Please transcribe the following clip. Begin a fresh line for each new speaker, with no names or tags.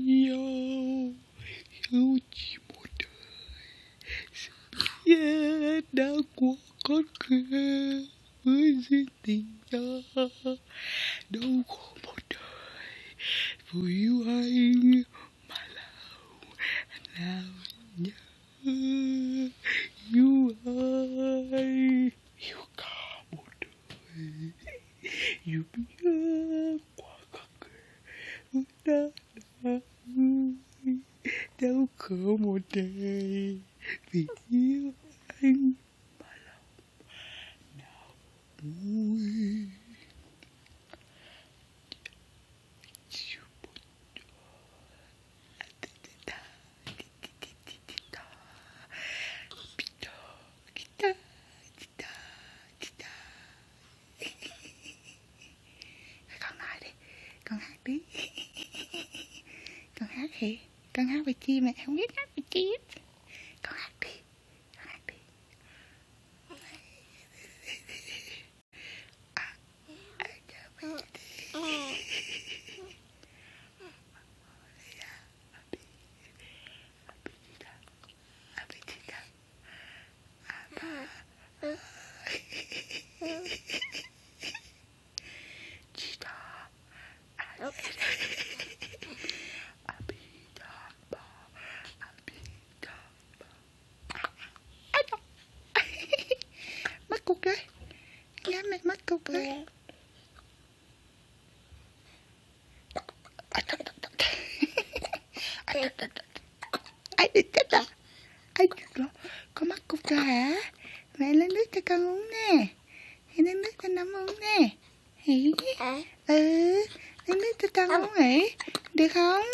nhau yêu chỉ một đời đã qua con khe với duyên tình ta đâu có một đời vừa yêu anh mà nào nhớ yêu ai yêu cả một đời yêu biết qua con khe đã đâu có một đời vì yêu anh mà lòng nào vui chiều một con nói đi, con hát đi. Con hát thì con hát về chi mà không biết hát về chi hết. Con hát đi, con hát đi. Mắt cục đấy, nhá mẹ mắt cục đấy. Ai đi chết à? Ai rồi? Có mắt cục rồi hả? Mẹ lấy nước cho con uống nè. Hãy lấy nước cho nó uống nè. Hãy lấy nước cho con uống hãy. Được không?